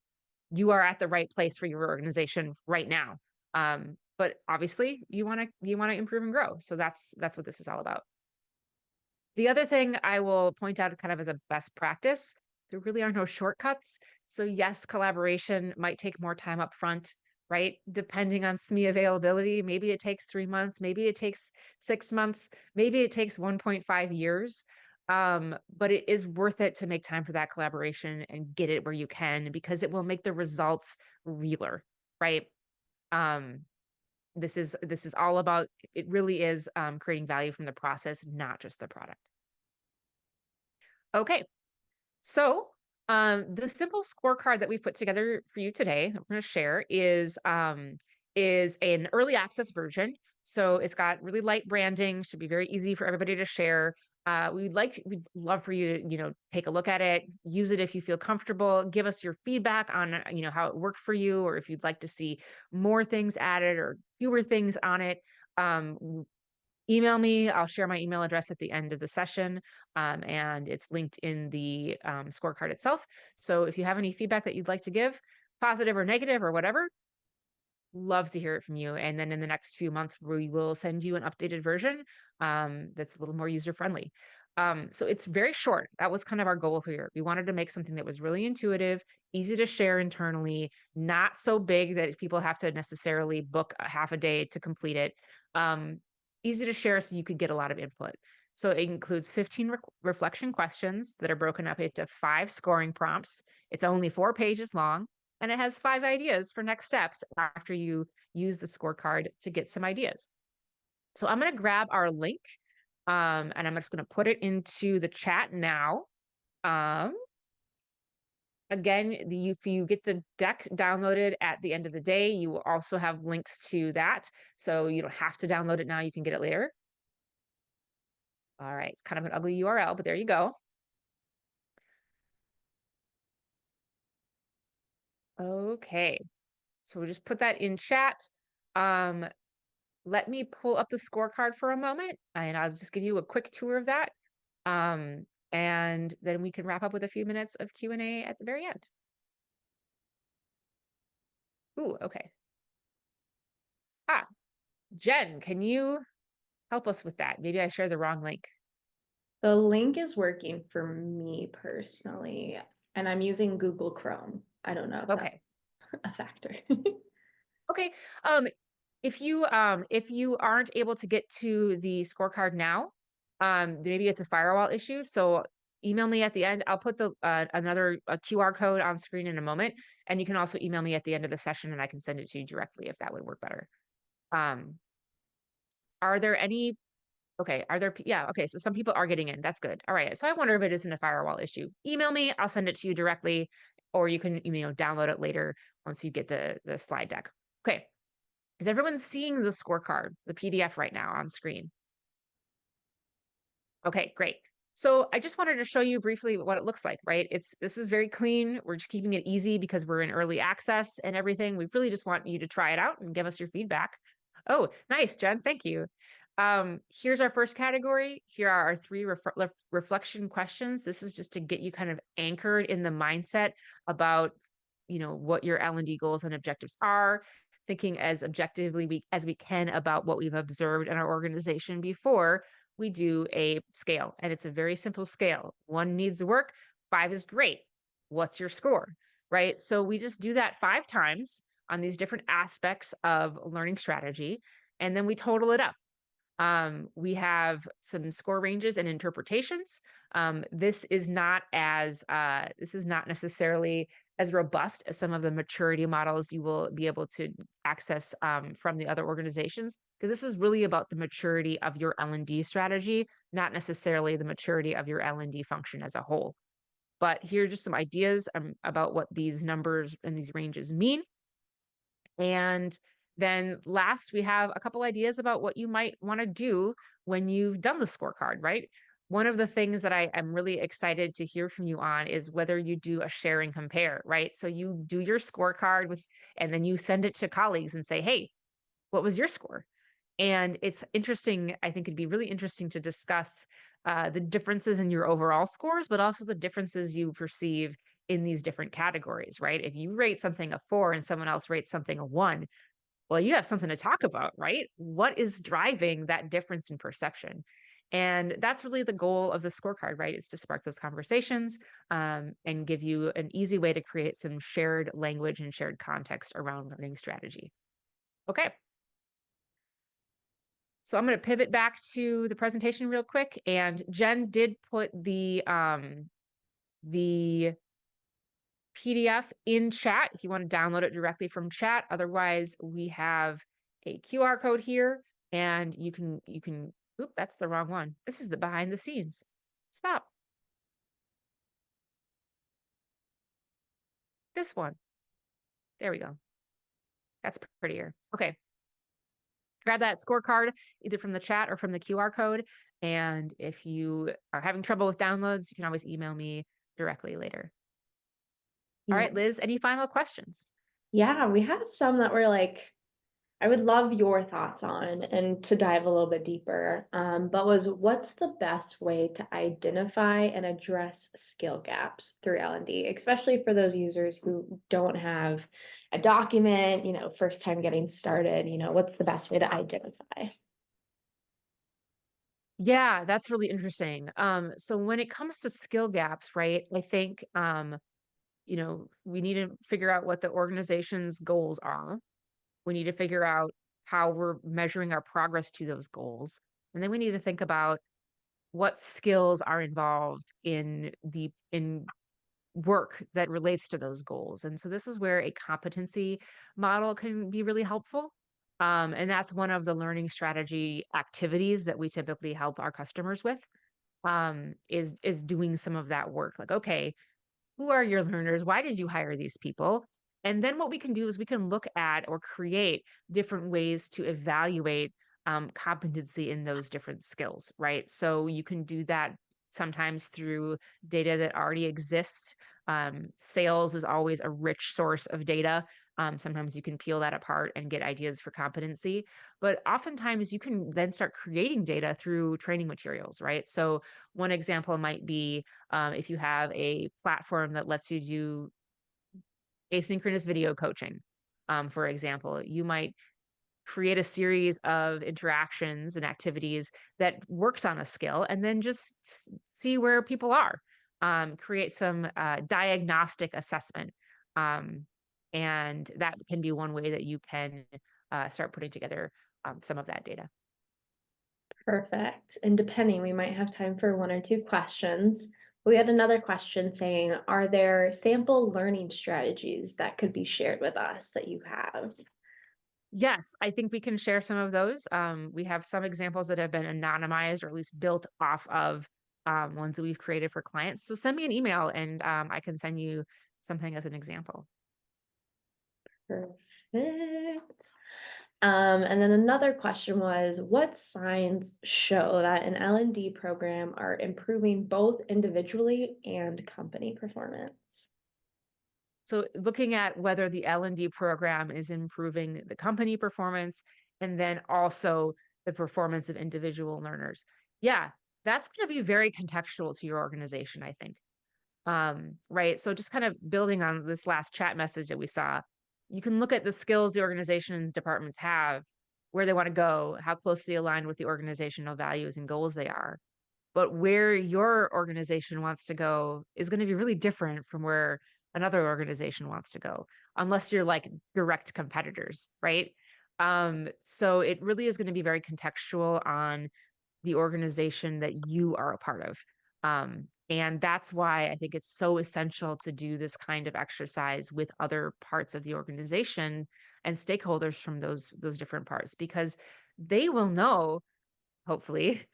you are at the right place for your organization right now. But obviously you want to improve and grow. So that's what this is all about. The other thing I will point out kind of as a best practice, there really are no shortcuts. So yes, collaboration might take more time up front, right? Depending on SME availability, maybe it takes 3 months, maybe it takes 6 months, maybe it takes 1.5 years. But it is worth it to make time for that collaboration and get it where you can because it will make the results realer, right? Um, this is all about it really is creating value from the process, not just the product. Okay, so the simple scorecard that we put together for you today, that we're going to share, is an early access version. So it's got really light branding, should be very easy for everybody to share. We'd love for you to, take a look at it, use it if you feel comfortable, give us your feedback on, how it worked for you, or if you'd like to see more things added or fewer things on it. Email me. I'll share my email address at the end of the session, and it's linked in the scorecard itself. So if you have any feedback that you'd like to give, positive or negative or whatever, love to hear it from you. And then in the next few months, we will send you an updated version that's a little more user friendly. So it's very short. That was kind of our goal here. We wanted to make something that was really intuitive, easy to share internally, not so big that people have to necessarily book a half a day to complete it. Um, Easy to share so you could get a lot of input. So it includes 15 reflection questions that are broken up into 5 scoring prompts. It's only 4 pages long, and it has 5 ideas for next steps after you use the scorecard to get some ideas. So I'm going to grab our link, and I'm just going to put it into the chat now. Um, Again, if you get the deck downloaded at the end of the day, you will also have links to that. So you don't have to download it now. You can get it later. All right. It's kind of an ugly URL, but there you go. Okay. So we'll just put that in chat. Um, Let me pull up the scorecard for a moment, and I'll just give you a quick tour of that. And then we can wrap up with a few minutes of Q&A at the very end. Ooh, okay. Ah, Jen, can you help us with that? Maybe I shared the wrong link. The link is working for me personally, and I'm using Google Chrome. I don't know if that's Okay. a factor. Okay. If you aren't able to get to the scorecard now, maybe it's a firewall issue. So email me at the end. I'll put the another a QR code on screen in a moment, and you can also email me at the end of the session, and I can send it to you directly if that would work better. Um, are there any? Okay, are there? Yeah. Okay, so some people are getting in. That's good. All right. So I wonder if it isn't a firewall issue. Email me. I'll send it to you directly, or you can download it later once you get the slide deck. Okay. Is everyone seeing the scorecard, the PDF right now on screen? Okay, great. So I just wanted to show you briefly what it looks like, right? This is very clean. We're just keeping it easy because we're in early access and everything. We really just want you to try it out and give us your feedback. Oh, nice, Jen. Thank you. Here's our first category. Here are our 3 reflection questions. This is just to get you kind of anchored in the mindset about, what your L&D goals and objectives are, thinking as objectively as we can about what we've observed in our organization before we do a scale. And it's a very simple scale. 1 needs to work, 5 is great. What's your score? Right? So we just do that 5 times on these different aspects of learning strategy, and then we total it up. We have some score ranges and interpretations. This is not necessarily as robust as some of the maturity models you will be able to access from the other organizations, because this is really about the maturity of your L&D strategy, not necessarily the maturity of your L&D function as a whole. But here are just some ideas about what these numbers and these ranges mean. And then last, we have a couple ideas about what you might want to do when you've done the scorecard, right? One of the things that I am really excited to hear from you on is whether you do a share and compare, right? So you do your scorecard and then you send it to colleagues and say, hey, what was your score? And it's interesting. I think it'd be really interesting to discuss the differences in your overall scores, but also the differences you perceive in these different categories, right? If you rate something a 4 and someone else rates something a 1, well, you have something to talk about, right? What is driving that difference in perception? And that's really the goal of the scorecard, right? Is to spark those conversations and give you an easy way to create some shared language and shared context around learning strategy. Okay. So I'm going to pivot back to the presentation real quick. And Jen did put the PDF in chat if you want to download it directly from chat. Otherwise, we have a QR code here, and you can oop, that's the wrong one. This is the behind the scenes. Stop. This one. There we go. That's prettier. Okay. Grab that scorecard either from the chat or from the QR code. And if you are having trouble with downloads, you can always email me directly later. All Yeah. right, Liz, any final questions? Yeah, we have some that were like, I would love your thoughts on and to dive a little bit deeper. But what's the best way to identify and address skill gaps through L&D, especially for those users who don't have a document, first time getting started, what's the best way to identify? Yeah, that's really interesting. So when it comes to skill gaps, right, I think, we need to figure out what the organization's goals are. We need to figure out how we're measuring our progress to those goals. And then we need to think about what skills are involved in work that relates to those goals. And so this is where a competency model can be really helpful. And that's one of the learning strategy activities that we typically help our customers with, is doing some of that work. Like, okay, who are your learners? Why did you hire these people? And then what we can do is we can look at or create different ways to evaluate competency in those different skills, right? So you can do that sometimes through data that already exists. Sales is always a rich source of data. Sometimes you can peel that apart and get ideas for competency, but oftentimes you can then start creating data through training materials, right? So one example might be, if you have a platform that lets you do asynchronous video coaching, for example, you might create a series of interactions and activities that works on a skill and then just see where people are. Create some diagnostic assessment. Um, and that can be one way that you can start putting together some of that data. Perfect. And depending, we might have time for one or two questions. We had another question saying, are there sample learning strategies that could be shared with us that you have? Yes, I think we can share some of those. We have some examples that have been anonymized or at least built off of ones that we've created for clients. So send me an email and I can send you something as an example. Perfect. And then another question was, what signs show that an L&D program are improving both individually and company performance? So looking at whether the L&D program is improving the company performance and then also the performance of individual learners. Yeah, that's going to be very contextual to your organization, I think. Right. So just kind of building on this last chat message that we saw, you can look at the skills the organization and departments have, where they want to go, how closely aligned with the organizational values and goals they are. But where your organization wants to go is going to be really different from where another organization wants to go, unless you're like direct competitors, right? So it really is going to be very contextual on the organization that you are a part of. And that's why I think it's so essential to do this kind of exercise with other parts of the organization and stakeholders from those different parts, because they will know, hopefully,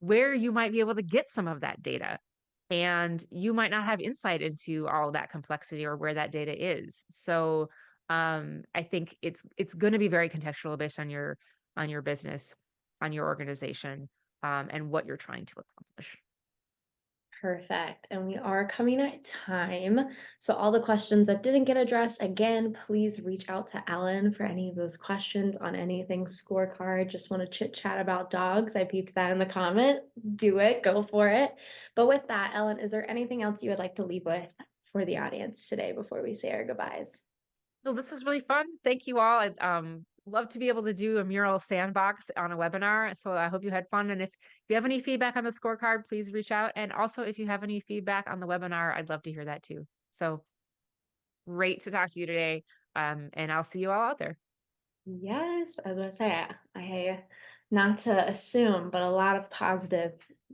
where you might be able to get some of that data. And you might not have insight into all that complexity or where that data is. So I think it's going to be very contextual based on your business, on your organization, and what you're trying to accomplish. Perfect. And we are coming at time. So all the questions that didn't get addressed, again, please reach out to Ellen for any of those questions on anything scorecard. Just want to chit chat about dogs. I peeped that in the comment. Do it, go for it. But with that, Ellen, is there anything else you would like to leave with for the audience today before we say our goodbyes? No, this was really fun. Thank you all. I'd love to be able to do a mural sandbox on a webinar. So I hope you had fun. And if you have any feedback on the scorecard, please reach out. And also, if you have any feedback on the webinar, I'd love to hear that too. So great to talk to you today. And I'll see you all out there. Yes, I was gonna say, not to assume, but a lot of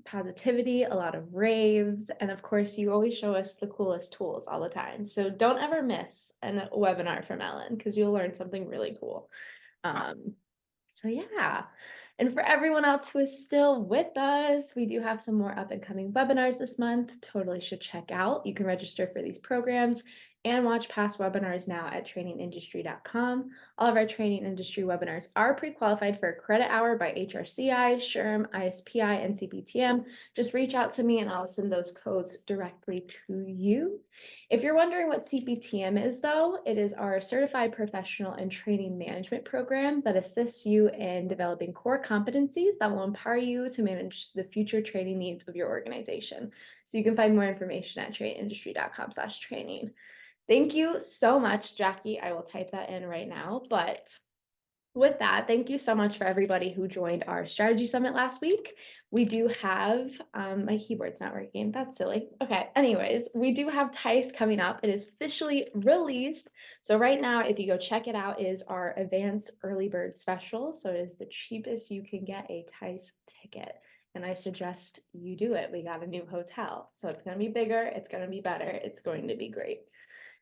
positivity, a lot of raves, and of course, you always show us the coolest tools all the time. So don't ever miss a webinar from Ellen because you'll learn something really cool. Um, so yeah. And for everyone else who is still with us, we do have some more up and coming webinars this month. Totally should check out. You can register for these programs and watch past webinars now at trainingindustry.com. All of our training industry webinars are pre-qualified for a credit hour by HRCI, SHRM, ISPI, and CPTM. Just reach out to me and I'll send those codes directly to you. If you're wondering what CPTM is, though, it is our Certified Professional and Training Management program that assists you in developing core competencies that will empower you to manage the future training needs of your organization. So you can find more information at trainingindustry.com/training. Thank you so much, Jackie. I will type that in right now. But with that, thank you so much for everybody who joined our strategy summit last week. We do have, my keyboard's not working. That's silly. Okay, anyways, we do have Tice coming up. It is officially released. So right now, if you go check it out, it is our advanced early bird special. So it is the cheapest you can get a Tice ticket. and I suggest you do it. We got a new hotel, so it's going to be bigger, it's going to be better, it's going to be great.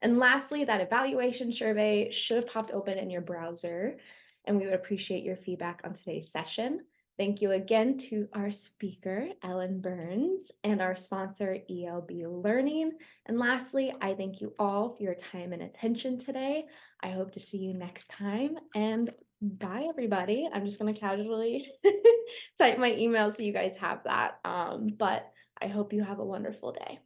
And lastly, that evaluation survey should have popped open in your browser, and we would appreciate your feedback on today's session. Thank you again to our speaker, Ellen Burns, and our sponsor, ELB Learning. And lastly, I thank you all for your time and attention today. I hope to see you next time, and bye, everybody. I'm just going to casually type my email so you guys have that. But I hope you have a wonderful day.